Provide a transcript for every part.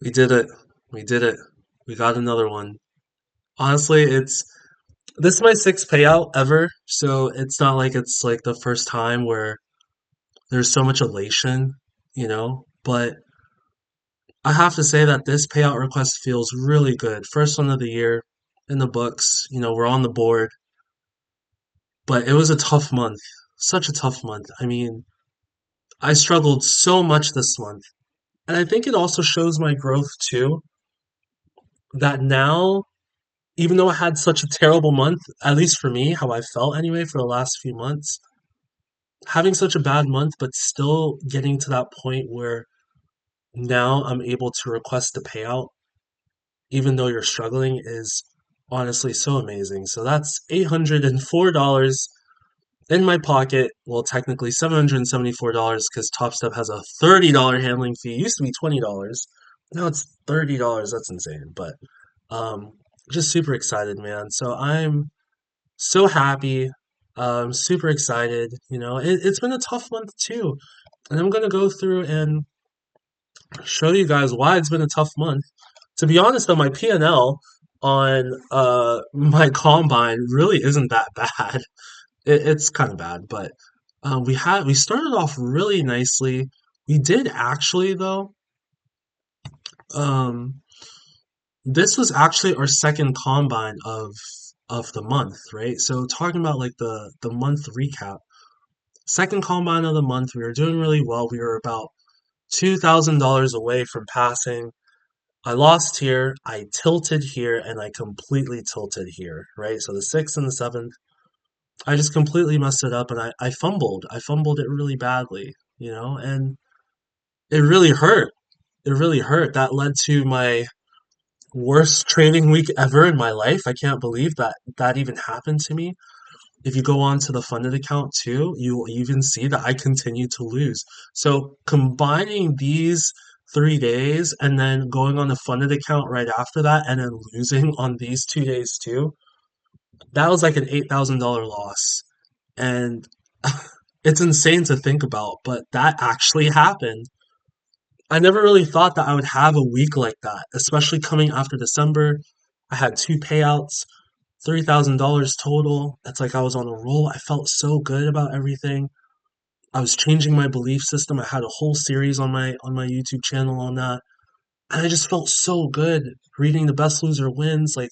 We did it. We did it. We got another one. Honestly, it's this is my sixth payout ever, so it's not like it's like the first time where there's so much elation, But I have to say that this payout request feels really good. First one of the year in the books, we're on the board, but it was a tough month. Such a tough month. I mean, I struggled so much this month. And I think it also shows my growth too, that now even though I had such a terrible month, at least for me, how I felt anyway for the last few months, having such a bad month, but still getting to that point where now I'm able to request a payout, even though you're struggling, is honestly so amazing. So that's $804 in my pocket. Well, technically $774 because Topstep has a $30 handling fee. It used to be $20. Now it's $30. That's insane. But um, just super excited, man. So I'm so happy, super excited. It's been a tough month too, and I'm gonna go through and show you guys why it's been a tough month. To be honest, though, my P&L on my combine really isn't that bad. It's kind of bad, but we started off really nicely. We did actually though. Um, this was actually our second combine of the month, right? So talking about like the month recap. Second combine of the month, we were doing really well. We were about $2,000 away from passing. I lost here, I tilted here, and I completely tilted here, right? So the sixth and the seventh, I just completely messed it up and I fumbled. I fumbled it really badly, and it really hurt. It really hurt. That led to my worst trading week ever in my life. I can't believe that that even happened to me. If you go on to the funded account too, you will even see that I continue to lose. So combining these 3 days and then going on the funded account right after that and then losing on these 2 days too, that was like an $8,000 loss. And it's insane to think about, but that actually happened. I never really thought that I would have a week like that, especially coming after December. I had two payouts. $3,000 total. It's like I was on a roll. I felt so good about everything. I was changing my belief system. I had a whole series on my YouTube channel on that. And I just felt so good reading The Best Loser Wins, like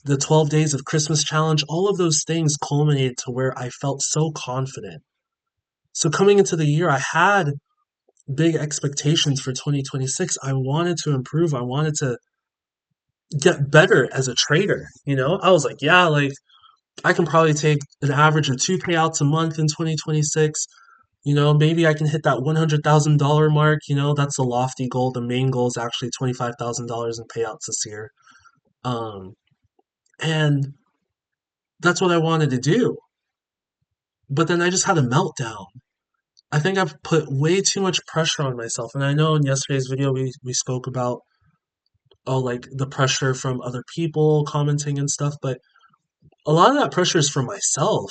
the 12 Days of Christmas Challenge. All of those things culminated to where I felt so confident. So coming into the year, I had big expectations for 2026. I wanted to improve. I wanted to get better as a trader. I was like, yeah, like I can probably take an average of two payouts a month in 2026. Maybe I can hit that $100,000 mark. That's a lofty goal. The main goal is actually $25,000 in payouts this year. Um, and that's what I wanted to do. But then I just had a meltdown. I think I've put way too much pressure on myself. And I know in yesterday's video we spoke about, oh, like the pressure from other people commenting and stuff, but a lot of that pressure is from myself.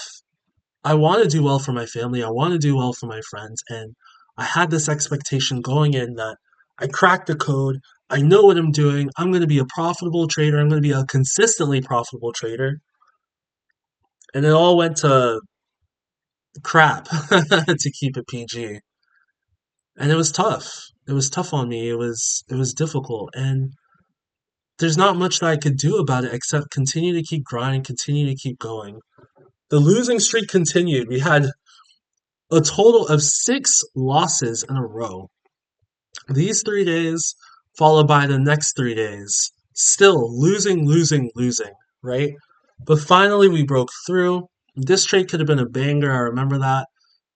I want to do well for my family. I want to do well for my friends. And I had this expectation going in that I cracked the code. I know what I'm doing. I'm going to be a profitable trader. I'm going to be a consistently profitable trader. And it all went to crap to keep it PG. And it was tough. It was tough on me. It was difficult. And there's not much that I could do about it except continue to keep grinding, continue to keep going. The losing streak continued. We had a total of six losses in a row. These 3 days, followed by the next 3 days, still losing, losing, losing, right? But finally, we broke through. This trade could have been a banger. I remember that.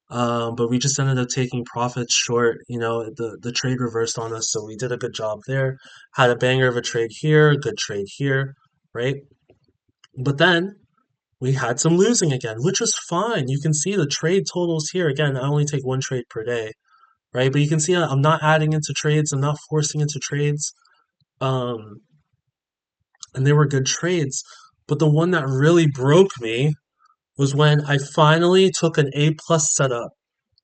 But we just ended up taking profits short. The trade reversed on us, so we did a good job there. Had a banger of a trade here, a good trade here, right? But then we had some losing again, which was fine. You can see the trade totals here. Again, I only take one trade per day, right? But you can see I'm not adding into trades. I'm not forcing into trades. Um, and they were good trades. But the one that really broke me was when I finally took an A plus setup.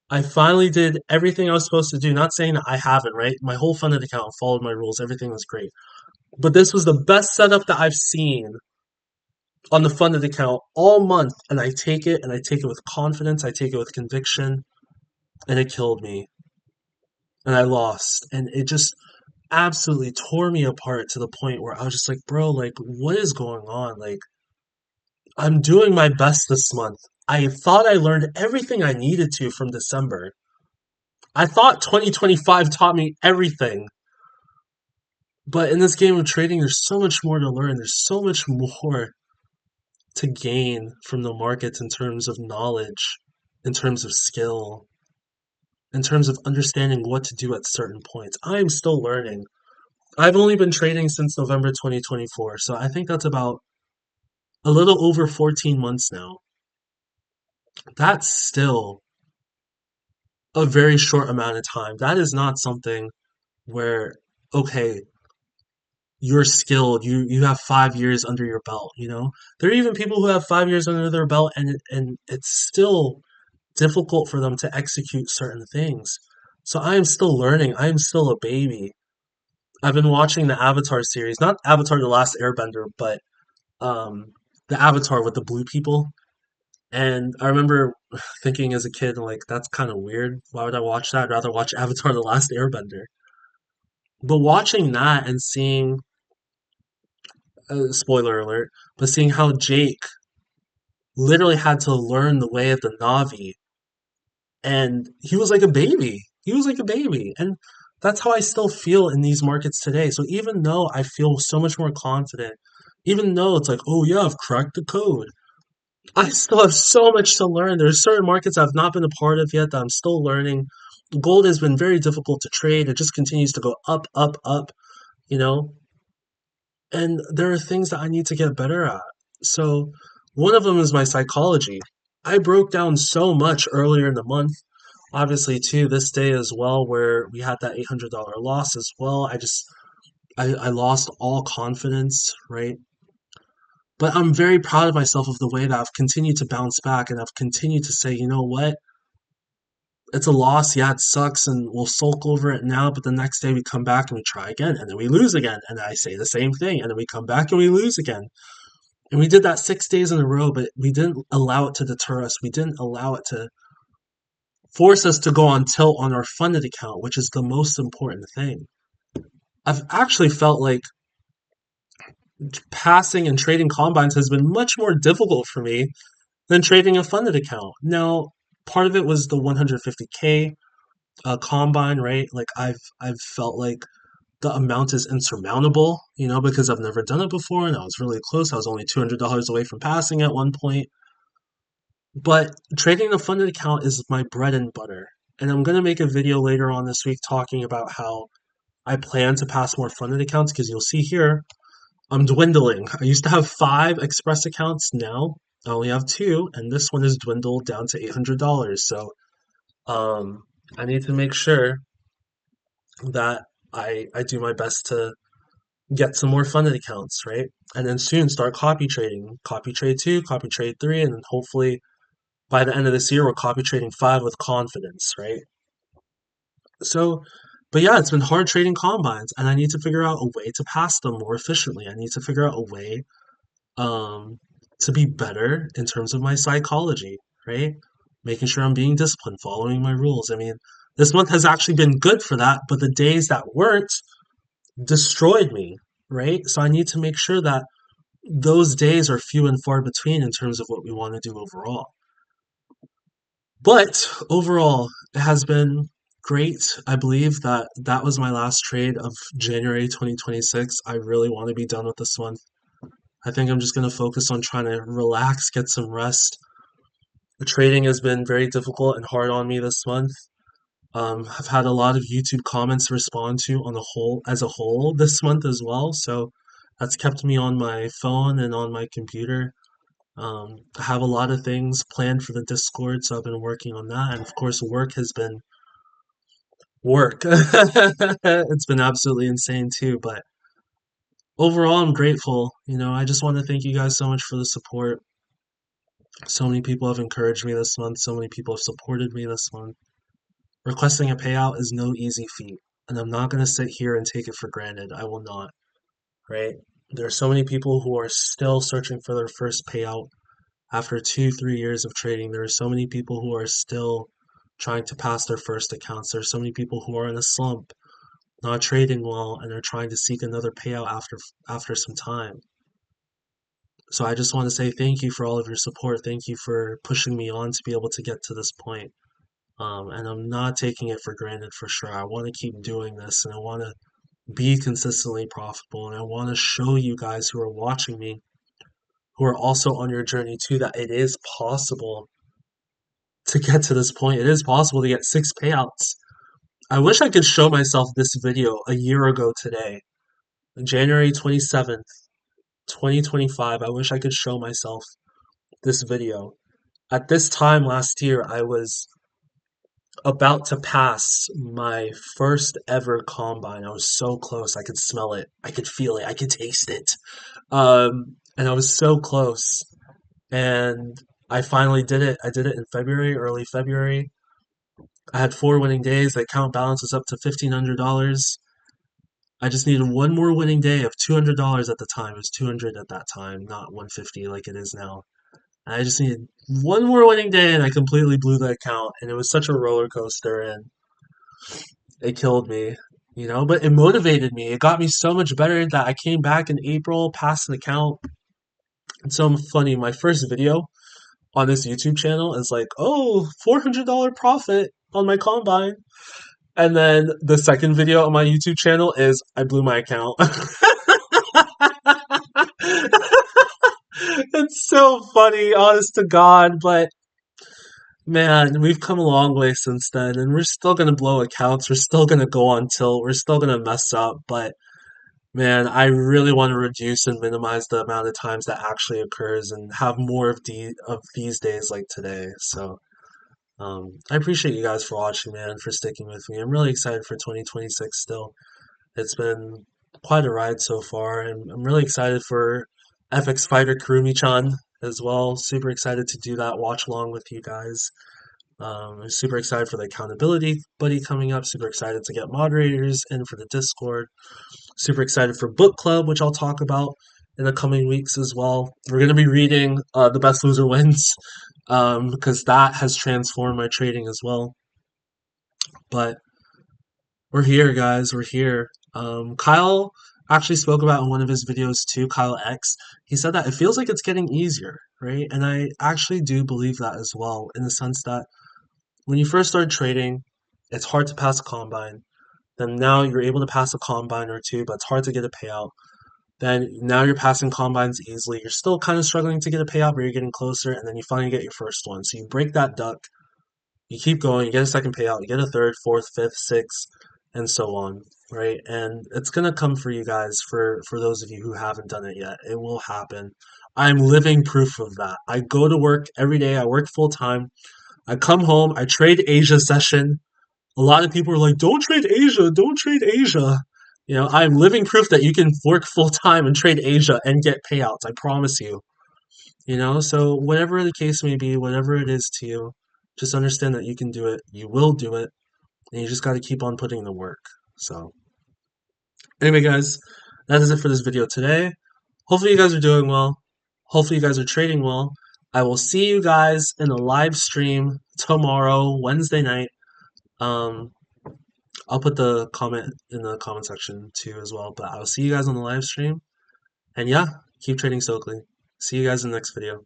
I finally did everything I was supposed to do. Not saying that I haven't, right? My whole funded account followed my rules. Everything was great. But this was the best setup that I've seen on the funded account all month. And I take it and I take it with confidence. I take it with conviction. And it killed me. And I lost. And it just absolutely tore me apart to the point where I was just like, bro, like, what is going on? Like, I'm doing my best this month. I thought I learned everything I needed to from December. I thought 2025 taught me everything. But in this game of trading, there's so much more to learn. There's so much more to gain from the markets in terms of knowledge, in terms of skill, in terms of understanding what to do at certain points. I'm still learning. I've only been trading since November 2024, so I think that's about a little over 14 months now. That's still a very short amount of time. That is not something where, okay, you're skilled, you have 5 years under your belt, you know? There are even people who have 5 years under their belt and it's still difficult for them to execute certain things. So I am still learning. I am still a baby. I've been watching the Avatar series, not Avatar The Last Airbender, but um the Avatar with the blue people. And I remember thinking as a kid, like, that's kind of weird. Why would I watch that? I'd rather watch Avatar The Last Airbender. But watching that and seeing, spoiler alert, but seeing how Jake literally had to learn the way of the Navi, and he was like a baby. He was like a baby. And that's how I still feel in these markets today. So even though I feel so much more confident, even though it's like, oh yeah, I've cracked the code, I still have so much to learn. There's certain markets I've not been a part of yet that I'm still learning. Gold has been very difficult to trade. It just continues to go up, up, up, you know? And there are things that I need to get better at. So one of them is my psychology. I broke down so much earlier in the month. Obviously, too, this day as well, where we had that $800 loss as well. I lost all confidence, right? But I'm very proud of myself of the way that I've continued to bounce back and I've continued to say, you know what? It's a loss. Yeah, it sucks and we'll sulk over it now. But the next day we come back and we try again and then we lose again. And I say the same thing. And then we come back and we lose again. And we did that 6 days in a row, but we didn't allow it to deter us. We didn't allow it to force us to go on tilt on our funded account, which is the most important thing. I've actually felt like passing and trading combines has been much more difficult for me than trading a funded account. Now, part of it was the 150K combine, right? Like I've felt like the amount is insurmountable, you know, because I've never done it before and I was really close. I was only $200 away from passing at one point. But trading the funded account is my bread and butter. And I'm going to make a video later on this week talking about how I plan to pass more funded accounts because you'll see here I'm dwindling. I used to have 5 Express accounts. Now I only have 2, and this one is dwindled down to $800. So um, I need to make sure that I do my best to get some more funded accounts, right? And then soon start copy trading, copy trade 2, copy trade 3, and then hopefully by the end of this year we're copy trading 5 with confidence, right? So, but yeah, it's been hard trading combines, and I need to figure out a way to pass them more efficiently. I need to figure out a way um, to be better in terms of my psychology, right? Making sure I'm being disciplined, following my rules. I mean, this month has actually been good for that, but the days that weren't destroyed me, right? So I need to make sure that those days are few and far between in terms of what we want to do overall. But overall, it has been great. I believe that that was my last trade of January 2026. I really want to be done with this month. I think I'm just going to focus on trying to relax, get some rest. The trading has been very difficult and hard on me this month. I've had a lot of YouTube comments to respond to on the whole, as a whole, this month as well. So that's kept me on my phone and on my computer. I have a lot of things planned for the Discord, so I've been working on that. And of course, work has been work. It's been absolutely insane too. But overall, I'm grateful. You know, I just want to thank you guys so much for the support. So many people have encouraged me this month. So many people have supported me this month. Requesting a payout is no easy feat, and I'm not going to sit here and take it for granted. I will not, right? There are so many people who are still searching for their first payout after 2, 3 years of trading. There are so many people who are still trying to pass their first accounts. There are so many people who are in a slump, not trading well, and are trying to seek another payout after some time. So I just want to say thank you for all of your support. Thank you for pushing me on to be able to get to this point. And I'm not taking it for granted for sure. I want to keep doing this and I want to be consistently profitable. And I want to show you guys who are watching me, who are also on your journey too, that it is possible to get to this point. It is possible to get 6 payouts. I wish I could show myself this video a year ago today, January 27th, 2025. I wish I could show myself this video. At this time last year, I was about to pass my first ever combine. I was so close. I could smell it. I could feel it. I could taste it. And I was so close. And I finally did it. I did it in February, early February. I had 4 winning days. The account balance was up to $1,500. I just needed one more winning day of $200 at the time. It was 200 at that time, not 150 like it is now. I just needed one more winning day and I completely blew the account. And it was such a roller coaster and it killed me, but it motivated me. It got me so much better that I came back in April, passed an account. It's so funny. My first video on this YouTube channel is like, oh, $400 profit on my combine. And then the second video on my YouTube channel is I blew my account. It's so funny, honest to God, but man, we've come a long way since then, and we're still gonna blow accounts. We're still gonna go on tilt. We're still gonna mess up, but man, I really want to reduce and minimize the amount of times that actually occurs, and have more of these days like today. So, I appreciate you guys for watching, man, for sticking with me. I'm really excited for 2026 still. It's been quite a ride so far, and I'm really excited for FX Fighter Kurumi-chan as well. Super excited to do that watch along with you guys. I'm super excited for the accountability buddy coming up. Super excited to get moderators in for the Discord. Super excited for book club, which I'll talk about in the coming weeks as well. We're going to be reading The Best Loser Wins because that has transformed my trading as well. But we're here, guys. We're here. Kyle actually spoke about in one of his videos too, Kyle X. He said that it feels like it's getting easier, right? And I actually do believe that as well, in the sense that when you first start trading, it's hard to pass a combine. Then now you're able to pass a combine or two, but it's hard to get a payout. Then now you're passing combines easily. You're still kind of struggling to get a payout, but you're getting closer, and then you finally get your first one. So you break that duck, you keep going, you get a second payout, you get a third, fourth, fifth, sixth, and so on, right? And it's gonna come for you guys, for those of you who haven't done it yet. It will happen. I'm living proof of that. I go to work every day, I work full time, I come home, I trade Asia session. A lot of people are like, don't trade Asia, don't trade Asia. I'm living proof that you can work full time and trade Asia and get payouts. I promise you. So whatever the case may be, whatever it is to you, just understand that you can do it. You will do it. And you just got to keep on putting in the work. So, anyway, guys, that is it for this video today. Hopefully, you guys are doing well. Hopefully, you guys are trading well. I will see you guys in a live stream tomorrow, Wednesday night. Um, I'll put the comment in the comment section too as well. But I'll see you guys on the live stream. And yeah, keep trading Stokely. See you guys in the next video.